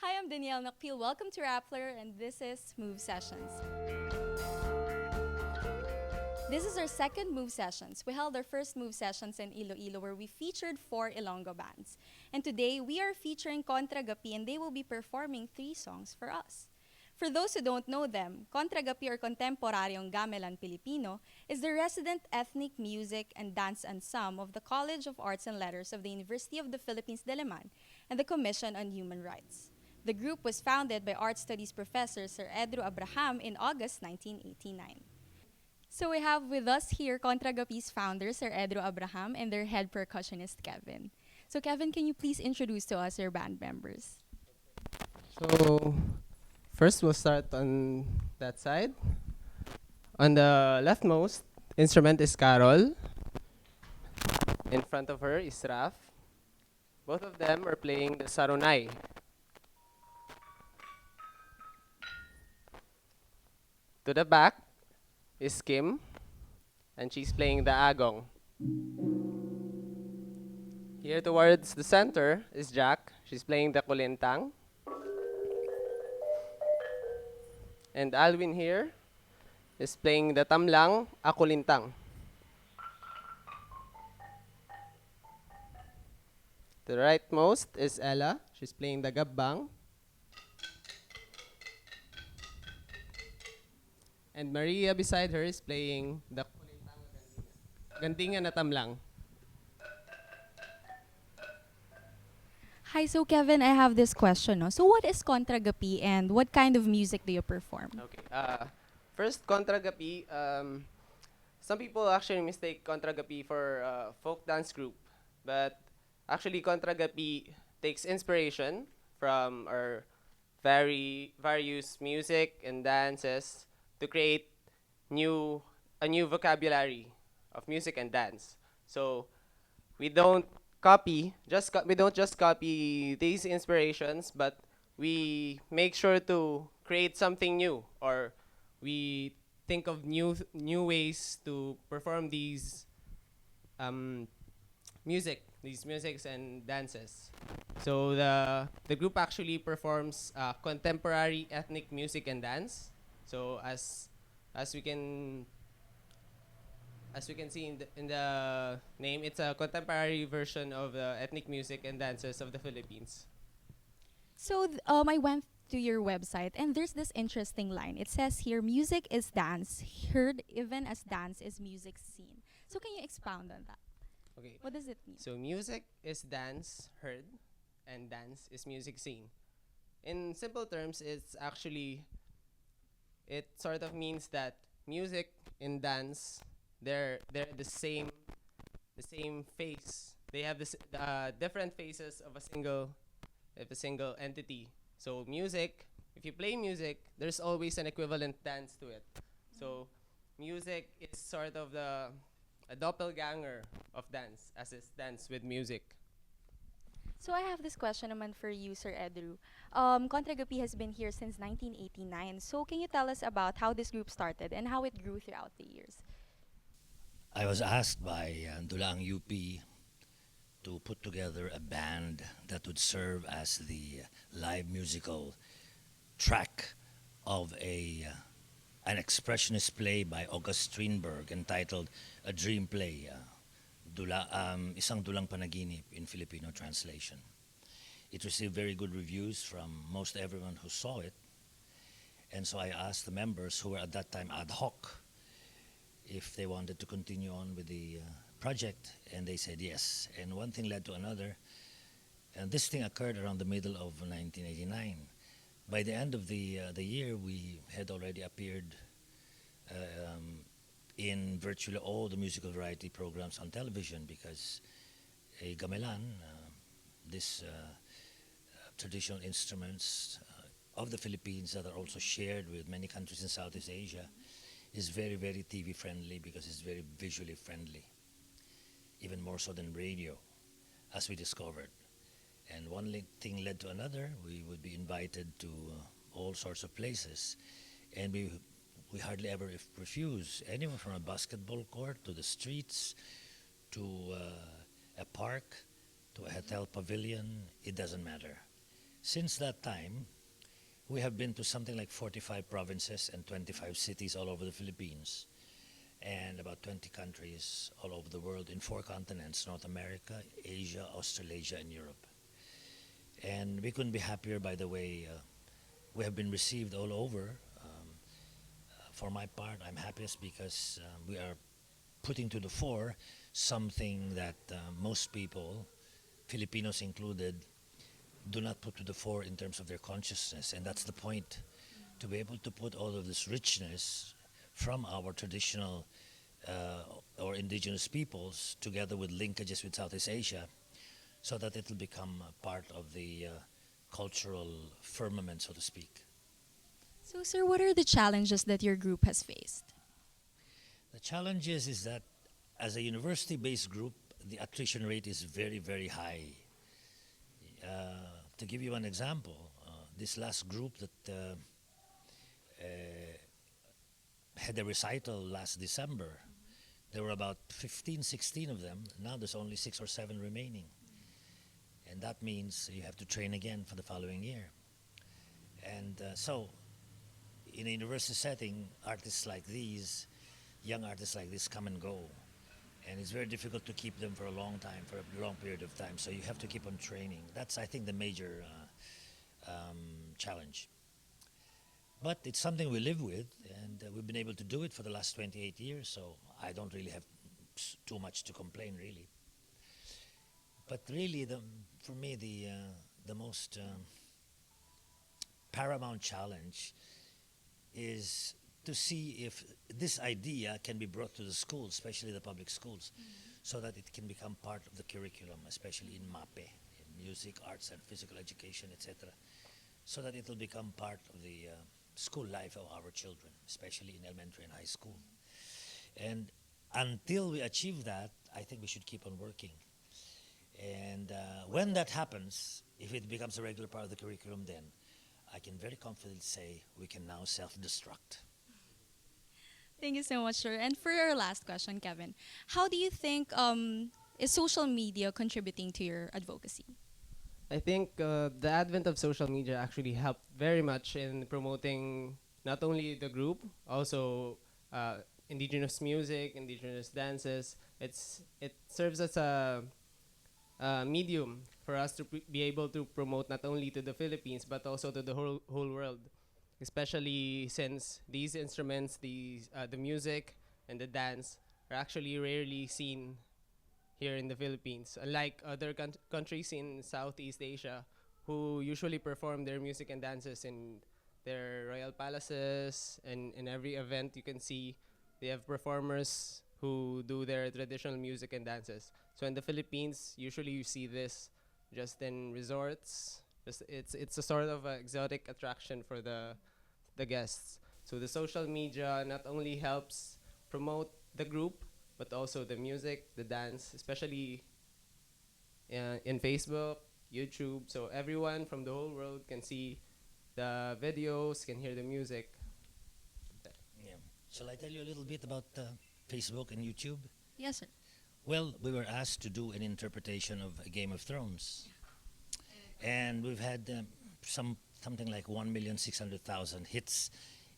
Hi, I'm Danielle Nakpil. Welcome to Rappler, and this is Move Sessions. This is our second Move Sessions. We held our first Move Sessions in Iloilo where we featured four Ilonggo bands. And today we are featuring KontraGaPi and they will be performing three songs for us. For those who don't know them, KontraGaPi or Contemporaryong Gamelan Pilipino is the resident ethnic music and dance ensemble of the College of Arts and Letters of the University of the Philippines Diliman and the Commission on Human Rights. The group was founded by art studies professor Sir Edro Abraham in August 1989. So we have with us here KontraGaPi's founder, Sir Edro Abraham, and their head percussionist, Kevin. So Kevin, can you please introduce to us your band members? So first we'll start on that side. On the leftmost instrument is Carol. In front of her is Raf. Both of them are playing the sarunay. To the back is Kim, and she's playing the agong. Here towards the center is Jack. She's playing the kulintang. And Alvin here is playing the tamlang, akulintang. To the rightmost is Ella. She's playing the gabbang. And Maria beside her is playing the gandingan na tamlang. Hi, so Kevin, I have this question. No? So what is KontraGaPi and what kind of music do you perform? Okay. First, KontraGaPi. Some people actually mistake KontraGaPi for a folk dance group, but actually KontraGaPi takes inspiration from our various music and dances to create new a new vocabulary of music and dance. So we don't we don't just copy these inspirations, but we make sure to create something new, or we think of new ways to perform um, these musics and dances. So the group actually performs contemporary ethnic music and dance. So as we can as we can see in the name, it's a contemporary version of the ethnic music and dances of the Philippines. So I went to your website and there's this interesting line. It says here, music is dance, heard even as dance is music seen. So can you expound on that? Okay. What does it mean? So music is dance heard, and dance is music seen. In simple terms, it sort of means that music and dance, they're the same face. They have this different faces of a single entity. So music, if you play music, there's always an equivalent dance to it. So music is sort of a doppelganger of dance, as is dance with music. So I have this question naman for you, Sir Edru. KontraGaPi has been here since 1989. So can you tell us about how this group started and how it grew throughout the years? I was asked by Dulang UP to put together a band that would serve as the live musical track of an expressionist play by August Strindberg entitled A Dream Play, Isang Dulang Panaginip in Filipino translation. It received very good reviews from most everyone who saw it, and so I asked the members, who were at that time ad hoc, if they wanted to continue on with the project, and they said yes. And one thing led to another, and this thing occurred around the middle of 1989. By the end of the year, we had already appeared in virtually all the musical variety programs on television, because a gamelan, this traditional instruments of the Philippines that are also shared with many countries in Southeast Asia, is very, very TV friendly because it's very visually friendly, even more so than radio, as we discovered. And one thing led to another. We would be invited to all sorts of places, and we hardly ever refuse, anyone from a basketball court to the streets to a park to a hotel pavilion. It doesn't matter. Since that time, we have been to something like 45 provinces and 25 cities all over the Philippines, and about 20 countries all over the world in 4 continents: North America, Asia, Australasia, and Europe. And we couldn't be happier by the way we have been received all over. For my part, I'm happiest because we are putting to the fore something that most people, Filipinos included, do not put to the fore in terms of their consciousness. And that's the point, to be able to put all of this richness from our traditional or indigenous peoples together with linkages with Southeast Asia, so that it will become a part of the cultural firmament, so to speak. So, sir, what are the challenges that your group has faced? The challenge is that as a university-based group, the attrition rate is very, very high. To give you an example, this last group that had a recital last December, there were about 15, 16 of them. Now there's only 6 or 7 remaining. And that means you have to train again for the following year. And so, in a university setting, artists like these, young artists like this, come and go. And it's very difficult to keep them for a long time, for a long period of time. So you have to keep on training. That's, I think, the major challenge. But it's something we live with, and we've been able to do it for the last 28 years, so I don't really have too much to complain, really. But really, for me, the most paramount challenge is to see if this idea can be brought to the schools, especially the public schools, so that it can become part of the curriculum, especially in MAPE, in music, arts, and physical education, etc., so that it will become part of the school life of our children, especially in elementary and high school. And until we achieve that, I think we should keep on working. And when that happens, if it becomes a regular part of the curriculum, then I can very confidently say we can now self-destruct. Thank you so much, sir. And for our last question, Kevin, how do you think is social media contributing to your advocacy? I think the advent of social media actually helped very much in promoting not only the group, also indigenous music, indigenous dances. It serves as a medium for us to be able to promote not only to the Philippines but also to the whole world, especially since these instruments, the music and the dance, are actually rarely seen here in the Philippines. Unlike other countries in Southeast Asia, who usually perform their music and dances in their royal palaces, and in every event you can see they have performers who do their traditional music and dances. So in the Philippines, usually you see this just in resorts. It's a sort of exotic attraction for the guests. So the social media not only helps promote the group, but also the music, the dance, especially in Facebook, YouTube. So everyone from the whole world can see the videos, can hear the music. Yeah. Shall I tell you a little bit about Facebook and YouTube? Yes, sir. Well, we were asked to do an interpretation of Game of Thrones. And we've had something like 1,600,000 hits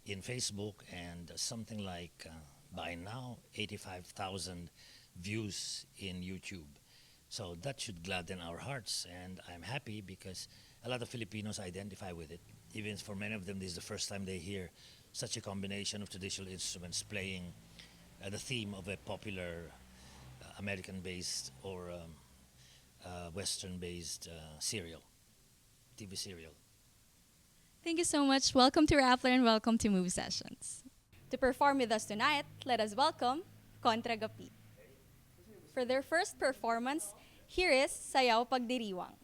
in Facebook, and something like, by now, 85,000 views in YouTube. So that should gladden our hearts, and I'm happy because a lot of Filipinos identify with it. Even for many of them, this is the first time they hear such a combination of traditional instruments playing the theme of a popular American-based or Western-based TV serial. Thank you so much. Welcome to Rappler and welcome to Move Sessions. To perform with us tonight, let us welcome KontraGaPi. For their first performance, here is Sayaw Pagdiriwang.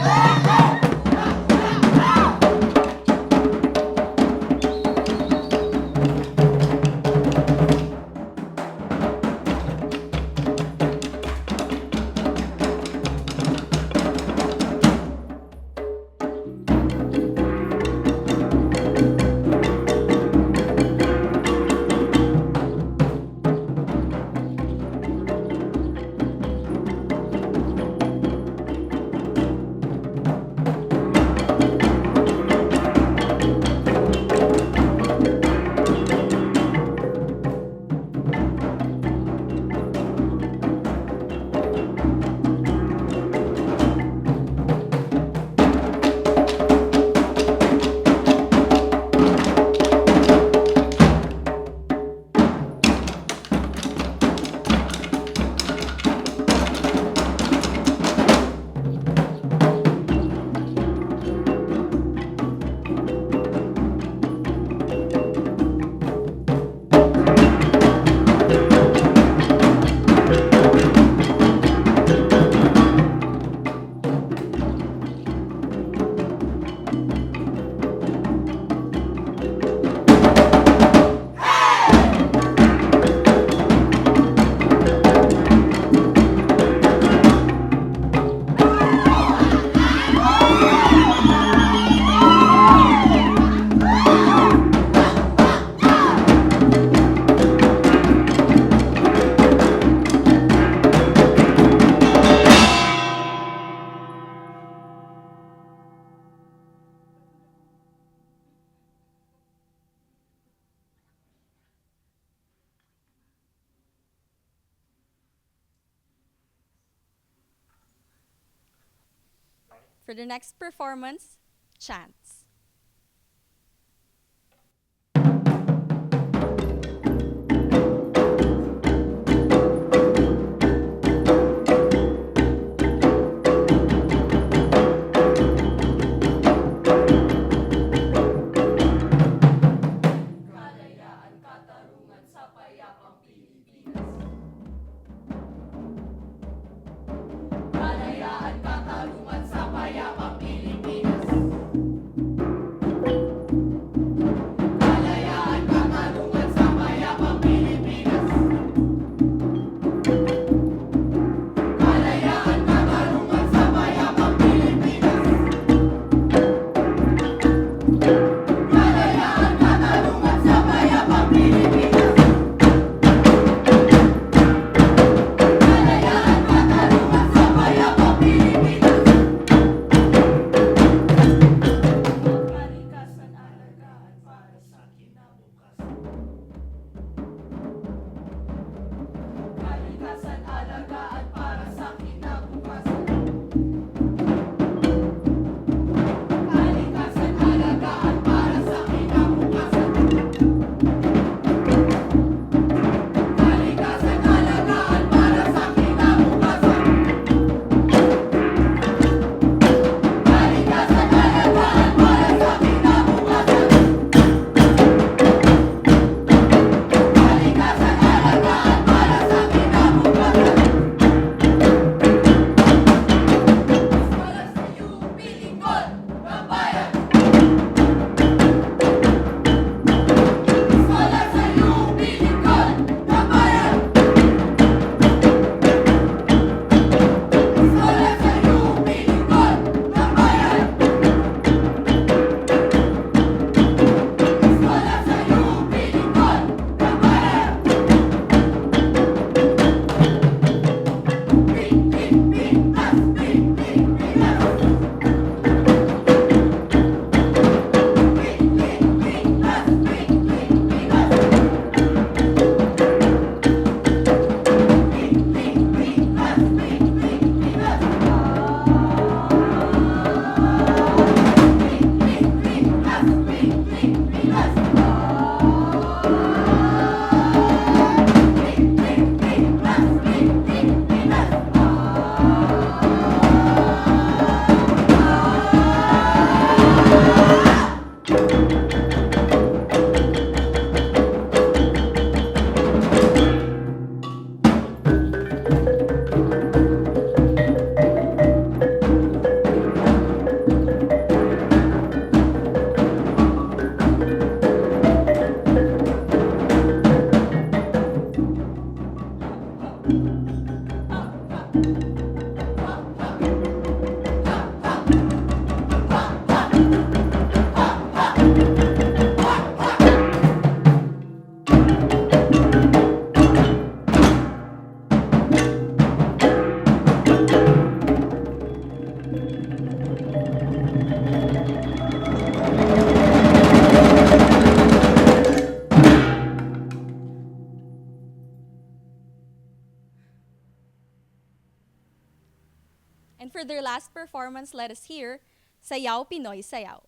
Hey! For the next performance, Chants. And for their last performance, let us hear Sayaw Pinoy Sayaw.